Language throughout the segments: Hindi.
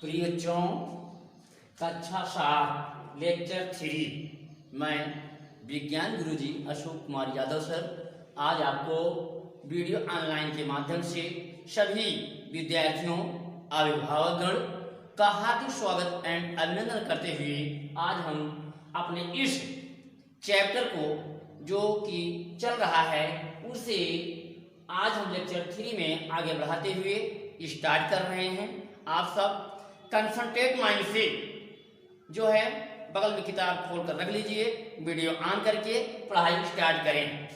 प्रिय बच्चों, कक्षा 7 लेक्चर 3 मैं विज्ञान गुरुजी अशोक कुमार यादव सर आज आपको वीडियो ऑनलाइन के माध्यम से सभी विद्यार्थियों अभिभावकगण का हार्दिक स्वागत एंड अभिनंदन करते हुए आज हम अपने इस चैप्टर को जो कि चल रहा है उसे आज हम लेक्चर 3 में आगे बढ़ाते हुए स्टार्ट कर रहे हैं। आप सब कंसंट्रेट माइंड से जो है बगल में किताब खोल कर रख लीजिए, वीडियो ऑन करके पढ़ाई स्टार्ट करें।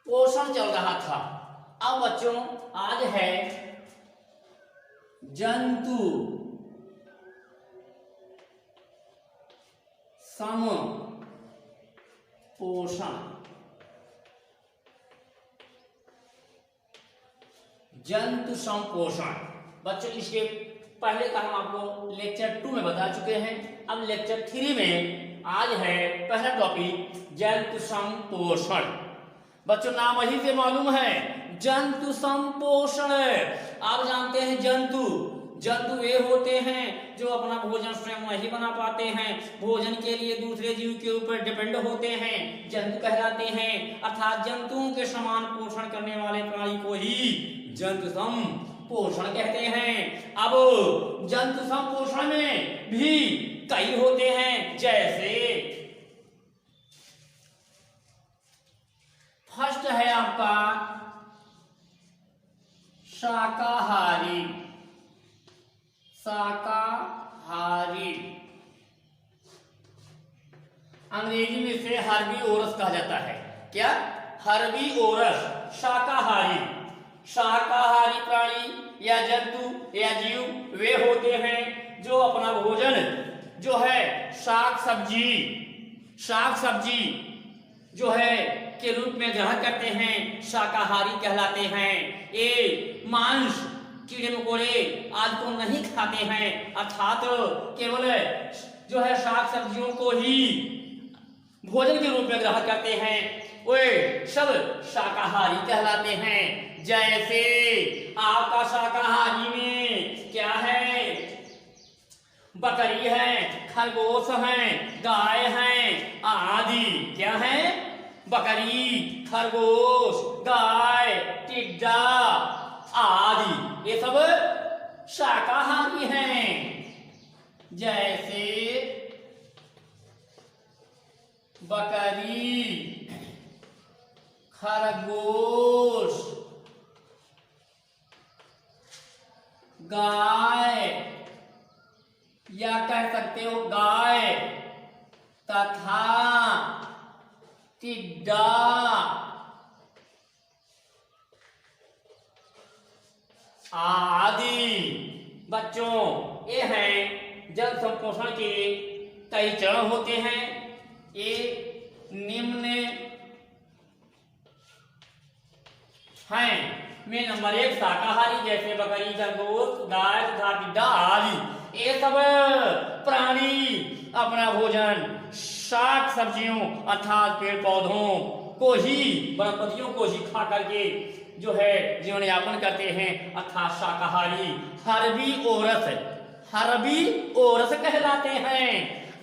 पोषण चल रहा था, अब बच्चों आज है जंतु सम पोषण। जंतु संपोषण बच्चों, इसके पहले का हम आपको लेक्चर 2 में बता चुके हैं। अब लेक्चर 3 में आज है पहला टॉपिक जंतु संपोषण। बच्चों नाम ही से मालूम है जंतु संपोषण। आप जानते हैं जंतु वे होते हैं जो अपना भोजन स्वयं नहीं बना पाते हैं, भोजन के लिए दूसरे जीव के ऊपर डिपेंड होते हैं, जंतु कहलाते हैं। अर्थात जंतुओं के समान पोषण करने वाले प्राणी को ही जंतु संपोषण कहते हैं। अब जंतु संपोषण में भी कई होते हैं, जैसे फर्स्ट है आपका शाकाहारी। अंग्रेजी में इसे हर्बीवोरस कहा जाता है। क्या? हर्बीवोरस। शाकाहारी प्राणी या जंतु या जीव वे होते हैं जो अपना भोजन जो है शाक सब्जी जो है के रूप में ग्रहण करते हैं, शाकाहारी कहलाते हैं। ये मांस कीड़े मकोड़े आदि को नहीं खाते हैं, अर्थात केवल जो है शाक सब्जियों को ही भोजन के रूप में ग्रहण करते हैं, वे सब शाकाहारी कहलाते हैं। जैसे आपका शाकाहारी में क्या है? बकरी है, खरगोश है, गाय है आदि। क्या है? बकरी, खरगोश, गाय, टिड्डा आदि ये सब शाकाहारी हैं। जैसे बकरी, खरगोश, गाय या कह सकते हो गाय तथा टिड्डा आदि। बच्चों ये हैं जल संपोषण के कई चरण होते हैं। ये निम्न हैं में नंबर 1 शाकाहारी, जैसे बकरी, खरगोश, गाय तथा टिड्डा आदि। ये सब प्राणी अपना भोजन शाक सब्जियों अर्थात पेड़ पौधों को ही, वनस्पतियों को ही खा करके जो है जीवन यापन करते हैं, अर्थात शाकाहारी। हर्बीवोरस कहलाते हैं।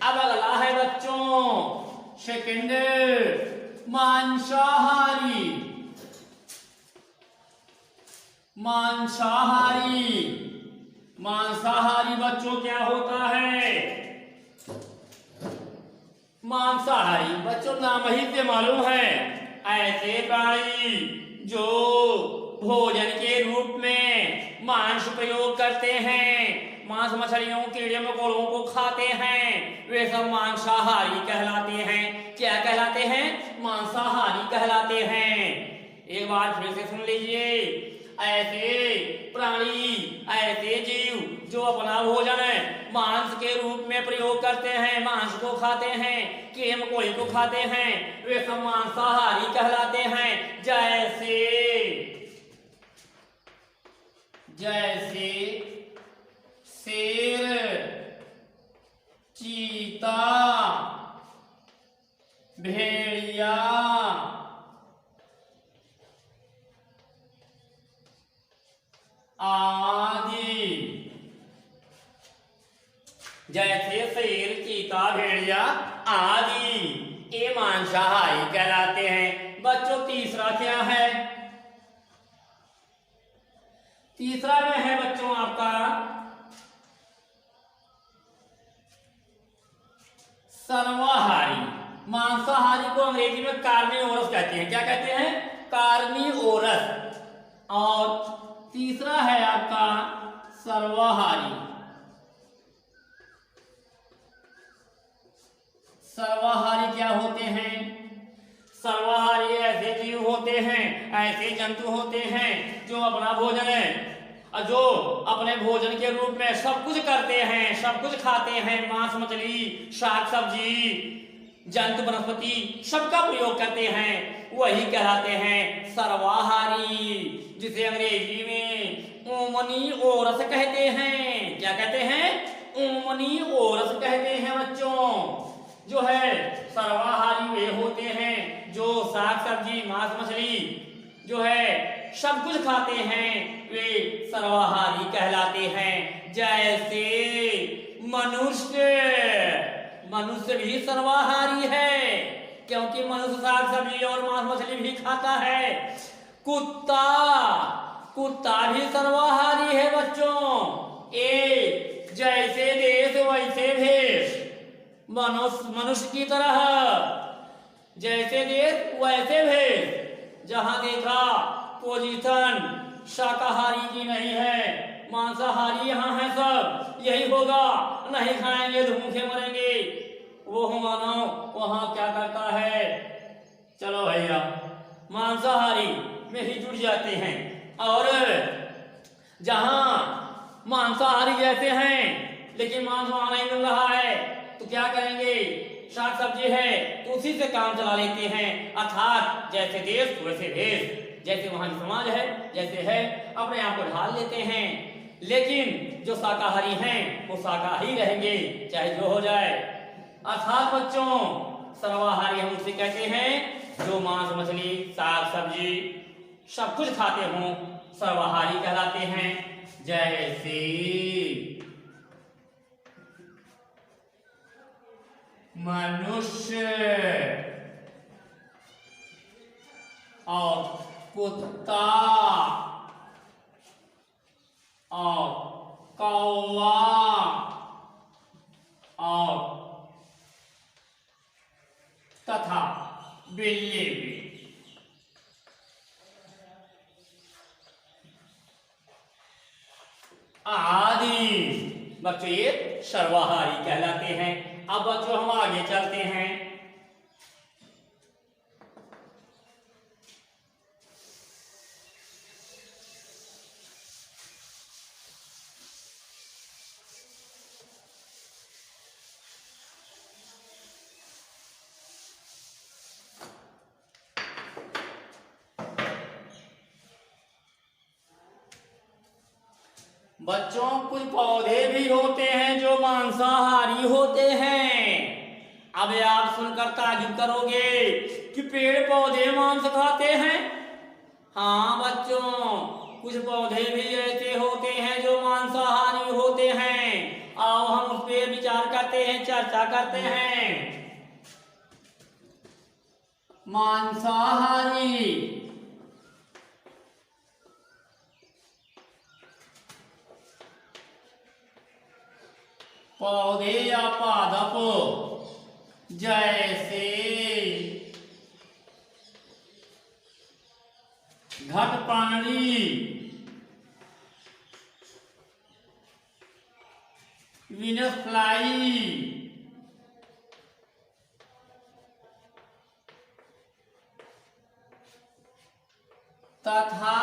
अब अगला है बच्चों सेकंड मांसाहारी बच्चों क्या होता है? मांसाहारी बच्चों नाम ही से मालूम है ऐसे प्राणी जो भोजन के रूप में मांस प्रयोग करते हैं, मांस मछलियों कीड़े मकोड़ों को खाते हैं, वे सब मांसाहारी कहलाते हैं। क्या कहलाते हैं? मांसाहारी कहलाते हैं। एक बार फिर से सुन लीजिए, ऐसे प्राणी, ऐसे जीव जो अपना भोजन मांस के रूप में प्रयोग करते हैं, मांस को खाते हैं, कीड़े मकोड़े को खाते हैं, वे सब मांसाहारी कहलाते हैं। जैसे शेर, चीता, भेड़िया, आदि। जैसे शेर, चीता, भेड़िया आदि ये मांसाहारी कहलाते हैं। बच्चों तीसरा क्या है? तीसरा में है बच्चों आपका सर्वाहारी। मांसाहारी को अंग्रेजी में कार्निवोरस कहते हैं। क्या कहते हैं? कार्निवोरस। और तीसरा है आपका सर्वाहारी। सर्वाहारी क्या होते हैं? सर्वाहारी ऐसे जीव होते हैं, ऐसे जंतु होते हैं जो अपना भोजन जो अपने भोजन के रूप में सब कुछ करते हैं, सब कुछ खाते हैं। मांस, मछली, शाक सब्जी, जंतु, वनस्पति सबका प्रयोग करते हैं, वही कहलाते हैं सर्वाहारी, जिसे अंग्रेजी में ओमनीओरस कहते हैं। क्या कहते हैं? ओमनीओरस कहते हैं बच्चों। जो है सर्वाहारी वे होते हैं जो साग सब्जी, मांस, मछली जो है सब कुछ खाते हैं, वे सर्वाहारी कहलाते हैं। जैसे मनुष्य भी सर्वाहारी है, क्योंकि मनुष्य साग सब्जी और मांस मछली भी खाता है। कुत्ता भी सर्वाहारी है बच्चों। ए जैसे देश वैसे भेष, मनुष्य की तरह जैसे देश वैसे भेष। जहां देखा पोजीशन शाकाहारी की नहीं है, मांसाहारी यहाँ है सब, यही होगा। नहीं खाएंगे तो भूखे मरेंगे। वो मानव वहां क्या करता है? चलो भैया मांसाहारी में ही जुड़ जाते हैं। और जहां मांसाहारी जैसे हैं लेकिन मांस वहां नहीं मिल रहा है तो क्या करेंगे? शाक सब्जी है तो उसी से काम चला लेते हैं। अर्थात जैसे देश वैसे भेष, जैसे वहां समाज है जैसे है अपने आप को ढाल लेते हैं। लेकिन जो शाकाहारी हैं वो शाकाहारी रहेंगे चाहे जो हो जाए। अर्थात बच्चों सर्वाहारी हम उसे कहते हैं जो मांस, मछली, साग सब्जी सब कुछ खाते हों, सर्वाहारी कहलाते हैं। जैसे मनुष्य और कुत्ता और कौवा और तथा बिल्ली भी। आदि बच्चों ये सर्वाहारी कहलाते हैं। अब बच्चों हम आगे चलते हैं। बच्चों कुछ पौधे भी होते हैं जो मांसाहारी होते हैं। अब आप सुनकर ताज्जुब करोगे कि पेड़ पौधे मांस खाते हैं। हाँ बच्चों कुछ पौधे भी ऐसे होते हैं जो मांसाहारी होते हैं। आओ हम उस पर विचार करते हैं, चर्चा करते हैं। मांसाहारी पौधे या पादप जैसे घटपानी, वीनस फ्लाई, तथा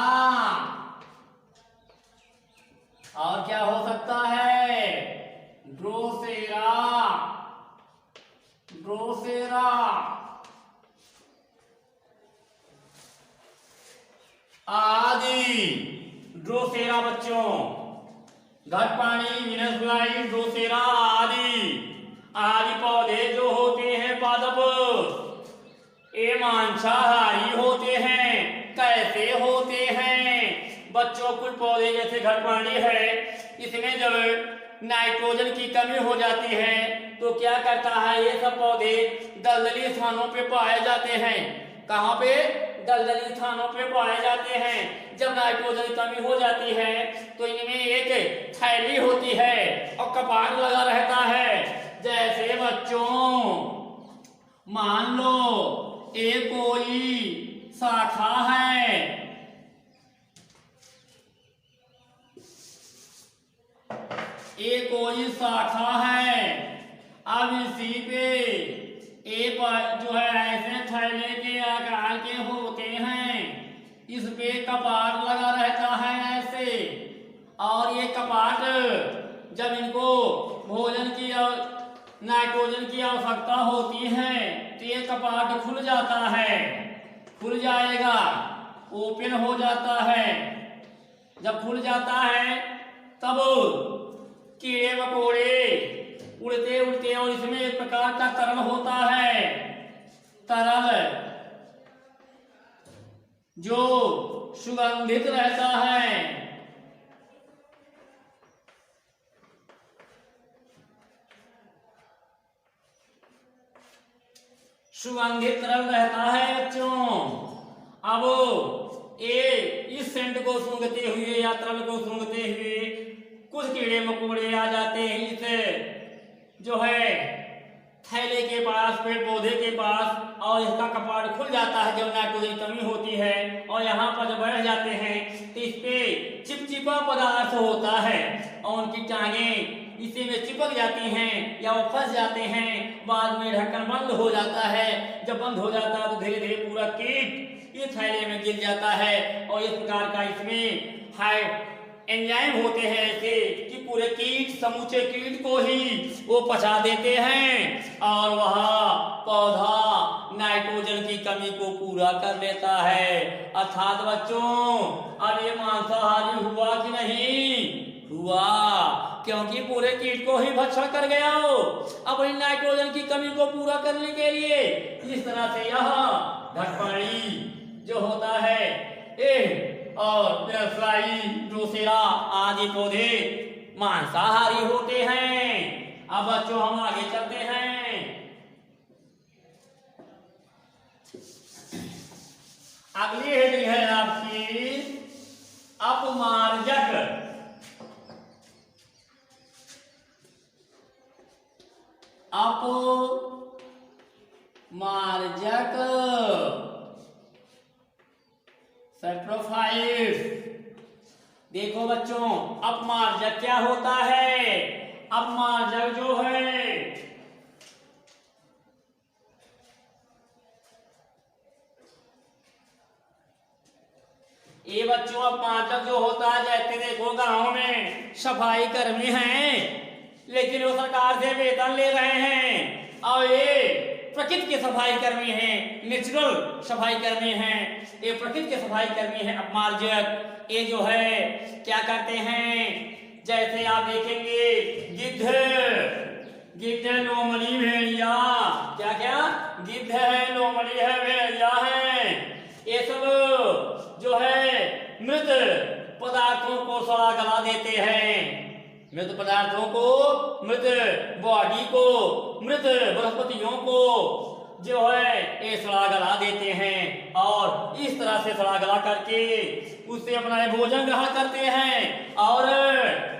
और क्या हो सकता है? ड्रोसेरा आदि। ड्रोसेरा बच्चों घटपानी, वीनस फ्लाई, ड्रोसेरा आदि पौधे जो होते हैं पादप ये मांसाहारी होते हैं। कैसे होते हैं बच्चों कुछ पौधे जैसे घटपानी है, इसमें जब नाइट्रोजन की कमी हो जाती है तो क्या करता है, ये सब पौधे दलदली स्थानों पे पाए जाते हैं। कहाँ पे? दलदली स्थानों पे पाए जाते हैं। जब नाइट्रोजन की कमी हो जाती है तो इनमें एक थैली होती है और कपाट लगा रहता है। जैसे बच्चों मान लो एक कोई शाखा है, एक कोई शाखा है, अब इसी पे एक जो है ऐसे थैले के आकार के होते हैं, इस पे कपाट लगा रहता है ऐसे, और ये कपाट जब इनको भोजन की और नाइट्रोजन की आवश्यकता होती है तो ये कपाट खुल जाता है, खुल जाएगा, ओपन हो जाता है। जब खुल जाता है तब कीड़े मकोड़े उड़ते उड़ते, और इसमें एक प्रकार का तरल होता है, तरल जो सुगंधित रहता है, सुगंधित तरल रहता है बच्चों। अब ये इस सेंट को सूंघते हुए या तरल को सूंघते हुए कुछ कीड़े मकोड़े आ जाते हैं इस जो है थैले के पास, पेड़ पौधे के पास, और इसका कपाट खुल जाता है जब नाइट्रोजन की कमी होती है, और यहाँ पर जब बैठ जाते हैं तो इस पे चिपचिपा पदार्थ होता है और उनकी टांगें इसी में चिपक जाती हैं या वो फंस जाते हैं। बाद में ढक्कन बंद हो जाता है, जब बंद हो जाता है तो धीरे धीरे पूरा कीट इस थैले में गिर जाता है, और इस प्रकार का इसमें हाई एंजाइम होते हैं ऐसे कि पूरे कीट, समूचे कीट को ही वो पचा देते हैं, और वह पौधा नाइट्रोजन की कमी को पूरा कर लेता है। अर्थात बच्चों अब ये मांसाहारी हुआ कि नहीं हुआ, क्योंकि पूरे कीट को ही भक्षण कर गया हो अपनी नाइट्रोजन की कमी को पूरा करने के लिए। इस तरह से यह घटपानी जो होता है और व्यावसायी, ड्रोसेरा आदि पौधे मांसाहारी होते हैं। अब बच्चों हम आगे चलते हैं। अगली हेडिंग है आपकी अपमार्जक। अपमार्जक सैप्रोफाइट्स। देखो बच्चों अपमार्जक क्या होता है? अपमार्जक जो है ये बच्चों अपमार्जक जो होता है, जैसे देखो गांव में सफाई कर्मी हैं लेकिन वो सरकार से वेतन ले रहे हैं, और ये प्रकृति के सफाई कर्मी हैं, नेचुरल सफाई कर्मी हैं, ये प्रकृति के सफाई कर्मी हैं अपमार्जक। ये जो है क्या करते हैं, जैसे आप देखेंगे गिद्ध, गिद्ध लोमड़ी भेड़िया, क्या क्या गिद्ध है, लोमड़ी है, भेड़िया है, ये सब जो है मृत पदार्थों को सड़ा गला देते हैं, मृत पदार्थों को, मृत बॉडी को, मृत वनस्पतियों को जो है ये सड़ा गला देते हैं, और इस तरह से सड़ा गला करके उससे अपना भोजन ग्रहण करते हैं और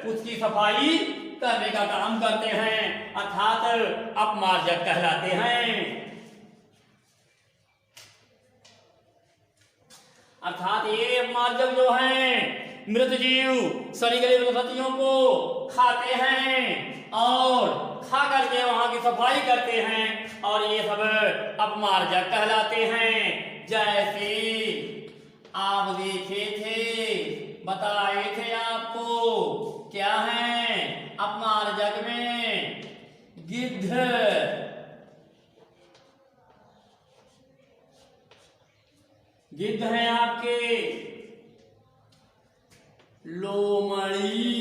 उसकी सफाई करने का काम करते हैं, अर्थात अपमार्जक कहलाते हैं। अर्थात ये अपमार्जक जो हैं मृत जीव, सड़ी गली वनस्पतियों को खाते हैं और खा करके वहां की सफाई करते हैं, और ये सब अपमार्जक कहलाते हैं। जैसे आप देखे थे, बताए थे आपको, क्या है अपमार्जक में गिद्ध, गिद्ध है आपके लोमड़ी,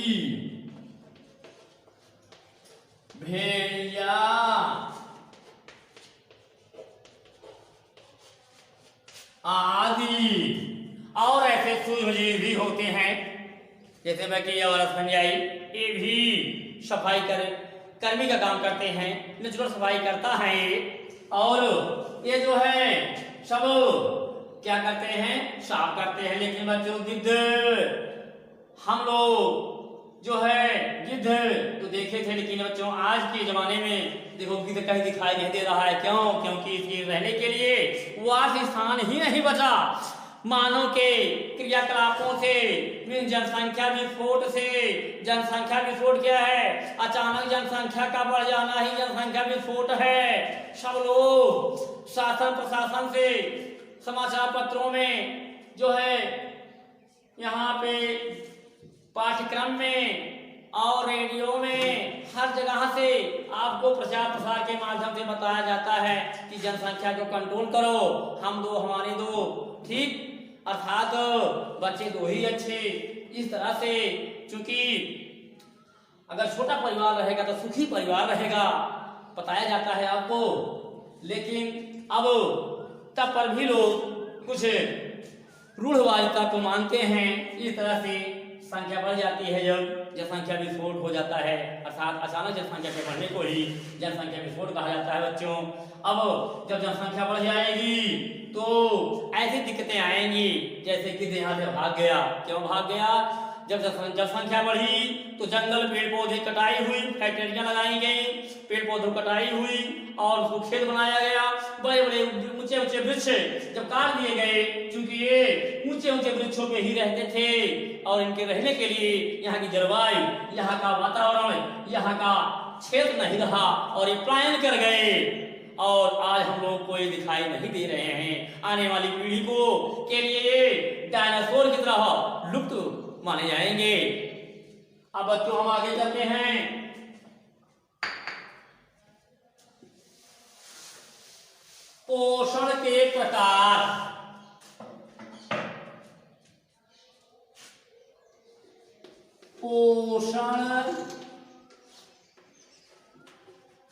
भेड़िया, आदि। और ऐसे सूक्ष्मजीव भी होते हैं, जैसे बाकी और समझाई, ये भी सफाई कर्मी का काम करते हैं, नेचुरल सफाई करता है। और ये जो है सब क्या करते हैं, साफ करते हैं। लेकिन बच्चों गिद्ध, हम लोग जो है गिद्ध तो देखे थे, लेकिन बच्चों आज के जमाने में देखो गिद्ध कहीं दिखाई नहीं दे रहा है। क्यों? क्योंकि इसके रहने के लिए वास स्थान ही नहीं बचा। मानव के क्रियाकलापों से, जनसंख्या विस्फोट से, जनसंख्या विस्फोट क्या है? अचानक जनसंख्या का बढ़ जाना ही जनसंख्या विस्फोट है। सब लोग शासन प्रशासन से, समाचार पत्रों में जो है, यहाँ पे पाठ्यक्रम में और रेडियो में हर जगह से आपको प्रचार प्रसार के माध्यम से बताया जाता है कि जनसंख्या को कंट्रोल करो, हम दो हमारे दो, ठीक, अर्थात बच्चे दो ही अच्छे। इस तरह से चूंकि अगर छोटा परिवार रहेगा तो सुखी परिवार रहेगा, बताया जाता है आपको। लेकिन अब तब पर भी लोग कुछ रूढ़वादिता को मानते हैं। इस तरह से संख्या बढ़ जाती है जब जनसंख्या विस्फोट हो जाता है, अर्थात अचानक जनसंख्या के बढ़ने को ही जनसंख्या विस्फोट कहा जाता है। बच्चों अब जब जनसंख्या बढ़ जाएगी तो ऐसी दिक्कतें आएंगी जैसे कि यहाँ से भाग गया। क्यों भाग गया? जब जनसंख्या बढ़ी तो जंगल पेड़ पौधे कटाई हुई, फैक्ट्रियां लगाई गई, पेड़ पौधों कटाई हुई और उसको खेत बनाया गया। बड़े बड़े ऊंचे ऊंचे वृक्ष जब काट दिए गए, क्योंकि ये ऊंचे ऊंचे वृक्षों पे ही रहते थे और इनके रहने के लिए यहाँ की जलवायु, यहाँ का वातावरण, यहाँ का क्षेत्र नहीं रहा और ये पलायन कर गए। और आज हम लोग को ये दिखाई नहीं दे रहे हैं। आने वाली पीढ़ी को के लिए डायनासोर की तरह लुप्त माने जाएंगे। अब बच्चों हम आगे चलते हैं। पोषण के प्रकार। पोषण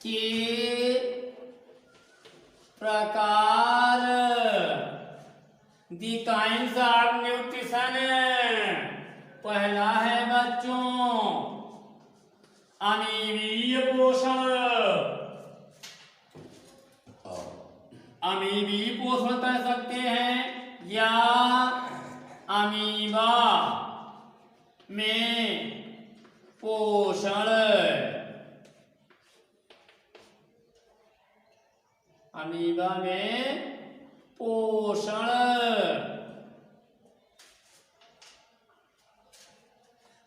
के प्रकार, द काइंड्स ऑफ न्यूट्रिशन। पहला है बच्चों अमीबीय पोषण। अमीबीय पोषण कह सकते हैं या अमीबा में पोषण। अमीबा में पोषण।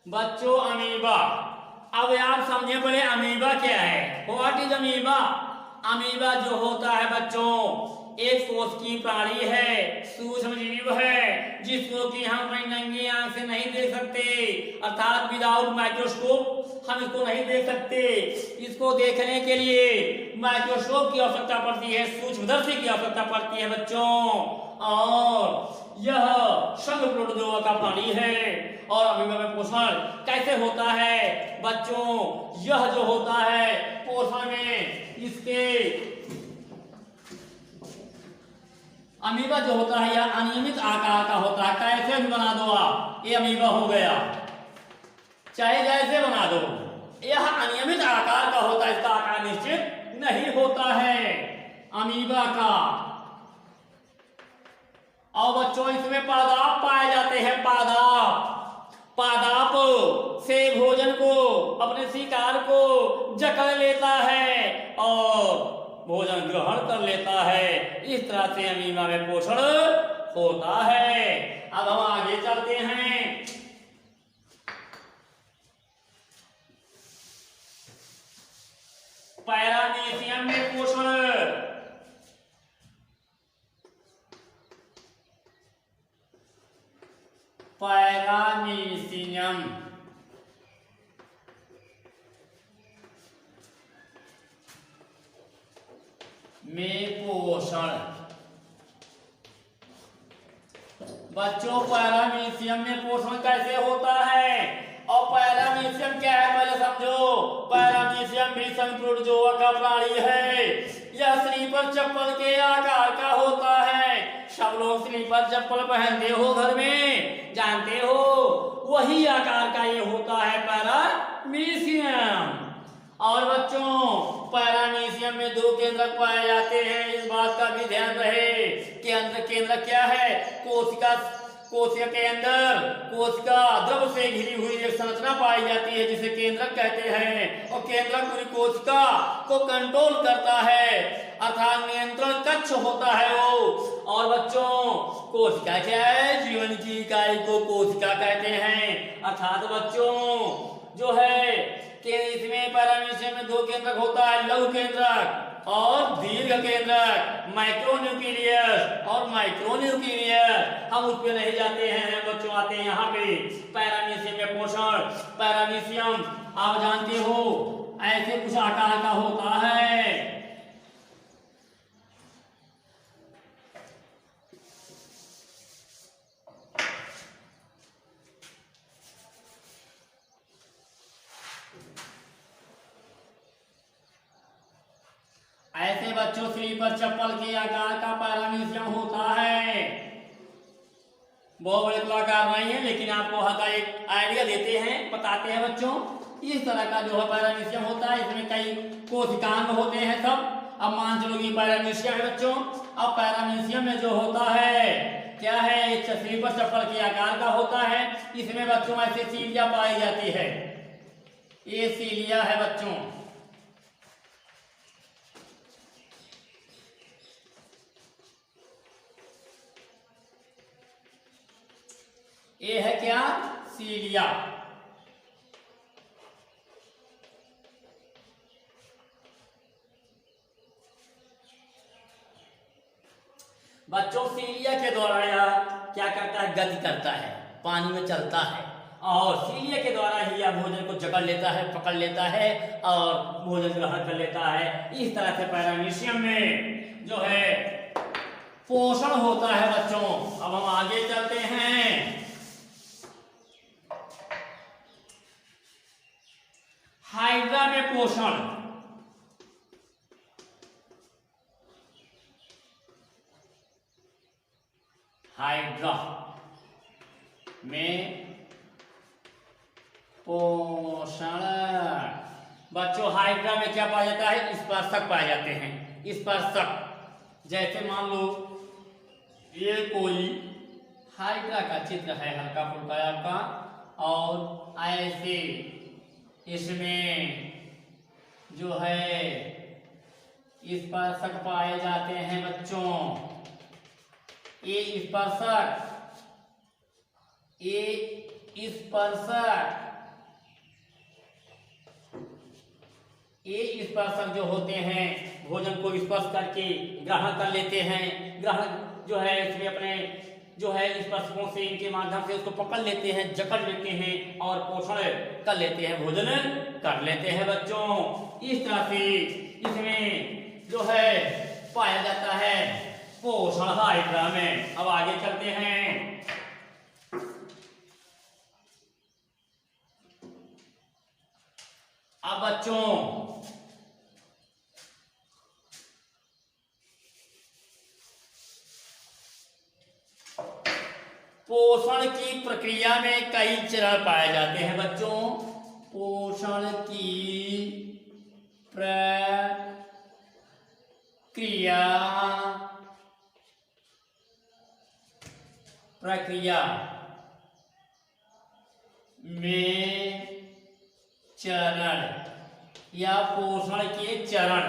बच्चों अमीबा, अब आप समझे पहले अमीबा क्या है। What is amoeba? अमीबा जो होता है बच्चों एक कोशिकीय प्राणी है, सूक्ष्म जीव है, जिसको कि हम अपनी नंगी आंख से नहीं देख सकते, अर्थात विदाउट माइक्रोस्कोप हम इसको नहीं देख सकते। इसको देखने के लिए माइक्रोस्कोप की आवश्यकता पड़ती है, सूक्ष्मदर्शी की आवश्यकता पड़ती है बच्चों। और यह संघ प्रोटोजोआ का प्राणी है। और अमीबा में पोषण कैसे होता है बच्चों? यह जो होता है पोषण में इसके अमीबा जो होता है यह अनियमित आकार का होता है। कैसे भी बना दो आप, ये अमीबा हो गया, चाहे जैसे बना दो, यह अनियमित आकार का होता है, इसका आकार निश्चित नहीं होता है अमीबा का। और बच्चों इसमें पादप पाए जाते हैं। पादप से भोजन को, अपने शिकार को जकड़ लेता है और भोजन ग्रहण कर लेता है। इस तरह से अमीबा में पोषण होता है। अब हम आगे चलते हैं। पैरामीशियम में पोषण। पैरामीशियम में पोषण। बच्चों पैरामीशियम में पोषण कैसे होता है और पैरामीशियम क्या है पहले समझो। पैरामीशियम भी संघ प्रोटोजोआ का प्राणी है। यह शरीर पर चप्पल के आकार का होता है। सब लोग स्लीपर चप्पल पहनते हो घर में, जानते हो, वही आकार का ये होता है पैरामीशियम। और बच्चों पैरामीशियम में दो केंद्रक पाए जाते हैं, इस बात का भी ध्यान रहे। केंद्रक क्या है? कोशिका के अंदर कोशिका द्रव से घिरी हुई एक संरचना पाई जाती है जिसे केंद्रक कहते हैं, और केंद्रक पूरी कोशिका को कंट्रोल करता है, अर्थात नियंत्रण कक्ष होता है वो। और बच्चों कोशिका क्या है? जीवन की इकाई को कोशिका कहते हैं। अर्थात बच्चों जो है कि इसमें पैरामीशियम में दो केंद्रक होता है, लघु केंद्रक और दीर्घ केंद्रक, माइक्रोन्यूक्लियस और माइक्रोन्यूक्लियस। हम उस पे नहीं जाते हैं बच्चों, आते हैं यहाँ पे पैरामीशियम में पोषण। पैरामीशियम आप जानते हो ऐसे कुछ आकार का होता है। ऐसे बच्चों स्लीपर चप्पल के आकार का पैरामीशियम होता है। बहुत बड़े आकार नहीं है, लेकिन आपको वहां का एक आइडिया देते हैं, बताते हैं बच्चों। इस तरह का जो है पैरामीशियम होता है, इसमें कई कोशिकांग होते हैं सब। अब मान चलो कि पैरामीशियम है बच्चों। अब पैरामीशियम में जो होता है क्या है? एक स्लीपर चप्पल के आकार का होता है। इसमें बच्चों ऐसे सीलिया पाई जाती है, ये सीलिया है बच्चों। ये है क्या? सीलिया। बच्चों सीलिया के द्वारा यह क्या करता है? गति करता है, पानी में चलता है, और सीलिया के द्वारा ही यह भोजन को जकड़ लेता है, पकड़ लेता है और भोजन ग्रहण कर लेता है। इस तरह से पैरामीशियम में जो है पोषण होता है बच्चों। अब हम आगे चलते हैं। हाइड्रा में पोषण। हाइड्रा में पोषण बच्चों, हाइड्रा में क्या पाया जाता है? स्पर्शक पाए जाते हैं। स्पर्शक जैसे मान लो ये कोई हाइड्रा का चित्र है, हल्का फुल्का आपका, और ऐसे इसमें जो है स्पर्शक पाए जाते हैं बच्चों। ये स्पर्शक जो होते हैं भोजन को स्पर्श करके ग्रहण कर लेते हैं। ग्रहण जो है इसमें अपने जो है स्पर्शकों से, इनके माध्यम से उसको पकड़ लेते हैं, जकड़ लेते हैं और पोषण कर लेते हैं, भोजन कर लेते हैं बच्चों। इस तरह से इसमें जो है पाया जाता है पोषण हाइड्रा में। अब आगे चलते हैं। अब बच्चों पोषण की प्रक्रिया में कई चरण पाए जाते हैं बच्चों। पोषण की प्रक्रिया में चरण या पोषण के चरण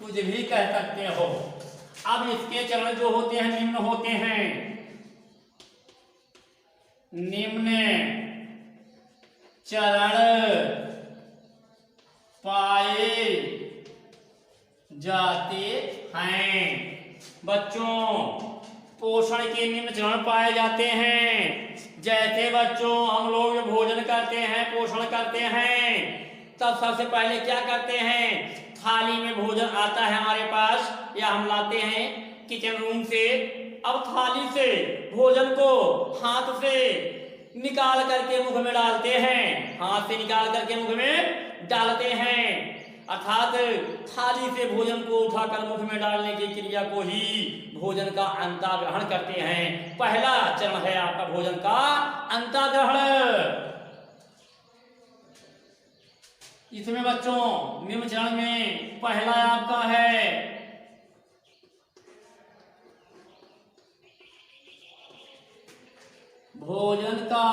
कुछ भी कह सकते हो। अब इसके चरण जो होते हैं निम्न होते हैं। निम्न चरण पाए जाते हैं बच्चों। पोषण के निम्न चरण पाए जाते हैं। जैसे बच्चों हम लोग भोजन करते हैं, पोषण करते हैं, तब सबसे पहले क्या करते हैं? थाली में भोजन आता है हमारे पास, या हम लाते हैं किचन रूम से। अब थाली से भोजन को हाथ से निकाल करके मुख में डालते हैं, हाथ से निकाल करके मुख में डालते हैं। अर्थात थाली से भोजन को उठाकर मुख में डालने की क्रिया को ही भोजन का अंतःग्रहण करते हैं। पहला चरण है आपका भोजन का अंतःग्रहण। इसमें बच्चों निम्न चरण में पहला आपका है भोजन का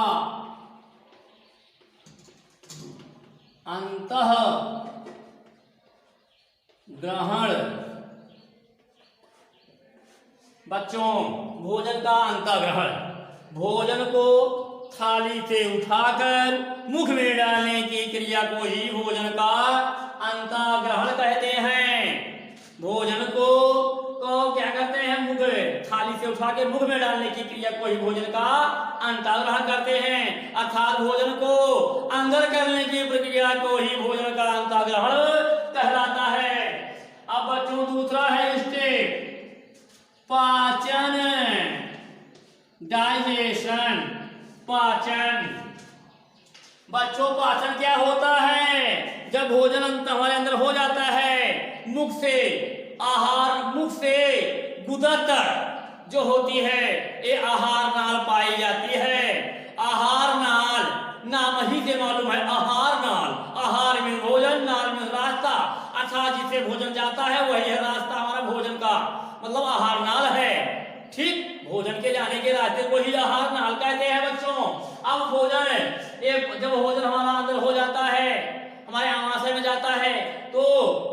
अंतः ग्रहण। बच्चों भोजन का अंतःग्रहण, भोजन को थाली से उठाकर मुख में डालने की क्रिया को ही भोजन का अंतःग्रहण कहते हैं। भोजन को क्या करते हैं, मुख थाली से उठा के मुख में डालने की क्रिया को ही भोजन का अंतःग्रहण करते हैं। अर्थात भोजन को अंदर करने की प्रक्रिया को ही भोजन का अंतःग्रहण कहलाता है। अब बच्चों दूसरा है स्टेप पाचन, डाइजेशन, पाचन। बच्चों पाचन क्या होता है, जब भोजन हमारे अंदर हो जाता है, मुख से आहार, मुख से गुदर तक जो होती है ये आहार नाल पाई जाती है। आहार नाल नाम ही से मालूम है, आहार नाल, आहार में भोजन, नाल में रास्ता, अर्थात जिसे भोजन जाता है वही है रास्ता हमारा भोजन का, मतलब आहार नाल है। ठीक, भोजन के जाने के रास्ते को ही आहार नाल कहते हैं बच्चों। अब भोजन जब भोजन हमारा अंदर हो जाता है, हमारे आमाशय में जाता है, तो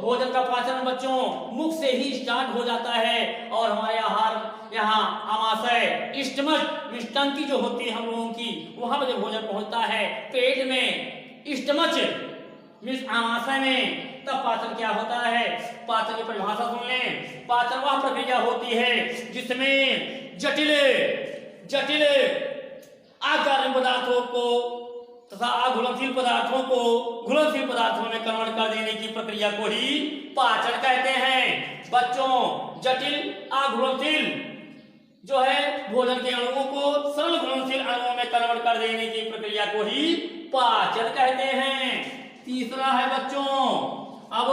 भोजन का पाचन बच्चों मुख से ही स्टार्ट हो जाता है और हमारे आहार यहाँ आमाशय स्टमक मिष्टांकी जो होती है हम लोगों की, वहां पर जब भोजन पहुंचता है पेट में, स्टमक आमाशय में, तब पाचन क्या होता है। पाचन की परिभाषा सुन लें। पाचन वह प्रक्रिया होती है जिसमें जटिल जटिल आकार्य पदार्थों को तथा अघुलनशील पदार्थों को घुलनशील पदार्थों में कन्वर्ट कर देने की प्रक्रिया को ही पाचन कहते हैं। बच्चों जटिल अघुलनशील जो है भोजन के अणुओं को सरल घुलनशील अणुओं में कन्वर्ट कर देने की प्रक्रिया को ही पाचन कहते हैं। तीसरा है बच्चों अब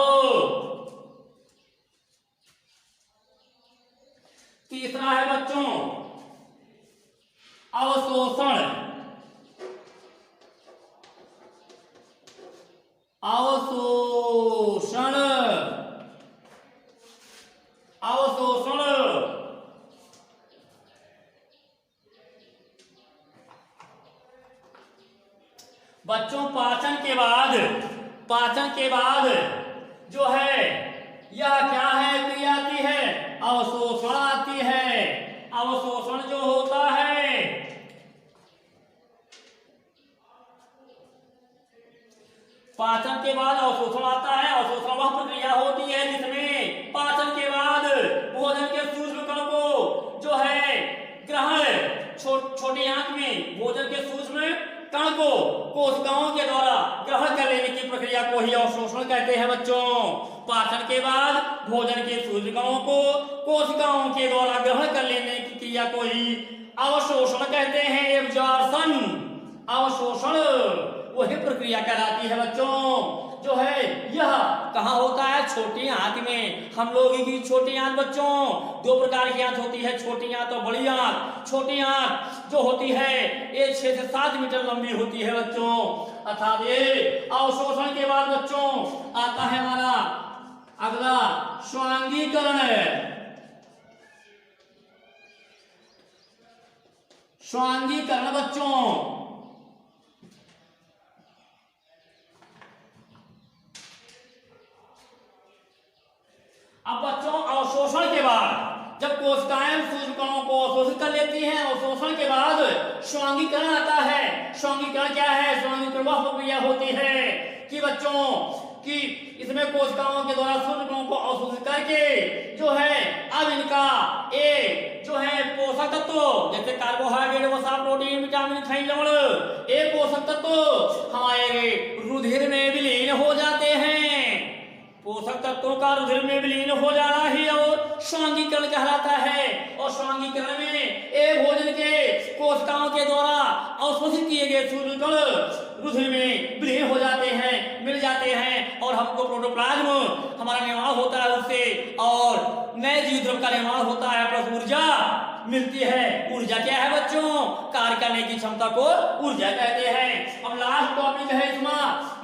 तीसरा है बच्चों अवशोषण। अवशोषण अवशोषण बच्चों पाचन के बाद जो है यह क्या है क्रिया आती है, अवशोषण आती है। अवशोषण जो होता है पाचन के बाद अवशोषण आता है। अवशोषण वह प्रक्रिया होती है जिसमें पाचन के बाद भोजन के सूक्ष्म कण को जो है ग्रहण, छोटी आंत में भोजन के सूक्ष्म कण को कोशिकाओं के द्वारा ग्रहण कर लेने की प्रक्रिया को ही अवशोषण कहते हैं बच्चों। पाचन के बाद भोजन के सूक्ष्म कणों को कोशिकाओं के द्वारा ग्रहण कर लेने की क्रिया को ही अवशोषण कहते हैं। एब्जॉर्प्शन, अवशोषण वही प्रक्रिया कहलाती है बच्चों। जो है यह कहाँ होता है, छोटी आंत में। हम लोगों की छोटी आंत बच्चों दो प्रकार की आंत होती है, छोटी आंत और बड़ी आंत। छोटी आंत जो होती है ये 6 से 7 मीटर लंबी होती है बच्चों। अर्थात ये अवशोषण के बाद बच्चों आता है हमारा अगला स्वांगीकरण। स्वांगीकरण बच्चों अब बच्चों अवशोषण के बाद जब कोशिकाएं सूक्ष्म कणों को अवशोषित कर लेती हैं, अवशोषण के बाद स्वांगीकरण आता है। स्वांगीकरण क्या है, स्वांगीकरण वह प्रक्रिया होती है कि बच्चों कि इसमें कोशिकाओं के द्वारा सूक्ष्म कणों को अवशोषित करके जो है अब इनका एक जो है पोषक तत्व जैसे कार्बोहाइड्रेट, वसा, प्रोटीन, विटामिन, खनिज, लवण, ये पोषक तत्व हमारे रुधिर में विलीन हो जाते हैं। पोषक तत्वों का रुधिर में विलीन हो जाना ही और स्वांगीकरण कहलाता है। और स्वांगीकरण में एक भोजन के कोशिकाओं के द्वारा अवशोषित किए गए सूक्ष्म कण रुधिर में विलीन हो जाते हैं, मिल जाते हैं और हमको प्रोटोप्लाज्म हमारा निर्माण होता है उससे, और नए जीव द्रव का निर्माण होता है, प्लस ऊर्जा मिलती है। ऊर्जा क्या है बच्चों? कार्य करने की क्षमता को ऊर्जा कहते हैं। अब लास्ट टॉपिक है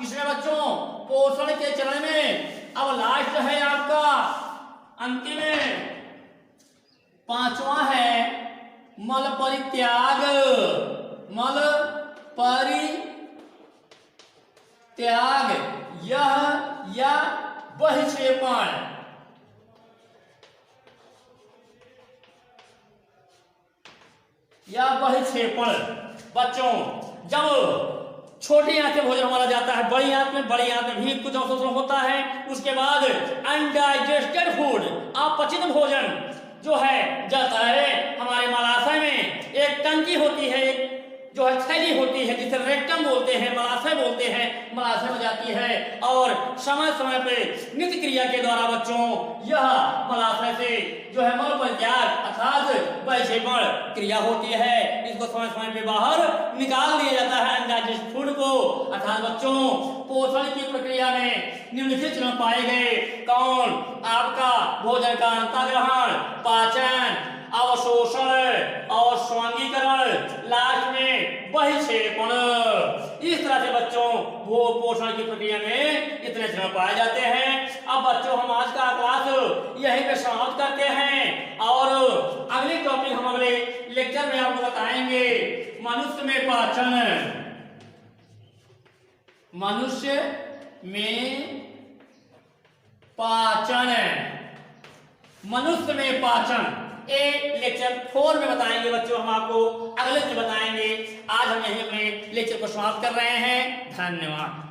इसमें बच्चों पोषण के चरण में अब लास्ट है आपका अंतिम 5वां है मल परित्याग। मल परित्याग यह या बहिक्षेपण। या बहिक्षेपण बच्चों, जब छोटी आंत में भोजन हमारा जाता है बड़ी आंत में भी कुछ अवशोषण होता है, उसके बाद अनडाइजेस्टेड फूड अपचित भोजन जो है जाता है हमारे मलाशय में। एक टंकी होती है, एक जो है थैली होती है जिसे रेक्टम बोलते हैं, मलाशय बोलते हैं, मलाशय में जाती है और समय समय पे नित्य क्रिया के द्वारा बच्चों यह मलाशय से जो है मल परित्याग अर्थात बहिक्षेपण क्रिया होती है। इसको समय समय पे बाहर निकाल दिया जाता है अनडाइजेस्टेड फूड को। अर्थात बच्चों पोषण की प्रक्रिया में निम्नलिखित चरण पाए गए। कौन? आपका भोजन का अंतःग्रहण, पाचन, अवशोषण और स्वांगीकरण, लास्ट में बहिक्षेपण। इस तरह से बच्चों वो पोषण की प्रक्रिया में इतने चरण पाए जाते हैं। अब बच्चों हम आज का क्लास यहीं पे समाप्त करते हैं और अगले टॉपिक हम अगले लेक्चर में आपको बताएंगे मनुष्य में पाचन। मनुष्य में पाचन, मनुष्य में पाचन लेक्चर 4 में बताएंगे बच्चों। हम आपको अगले से बताएंगे। आज हम यहीं अपने लेक्चर को समाप्त कर रहे हैं। धन्यवाद।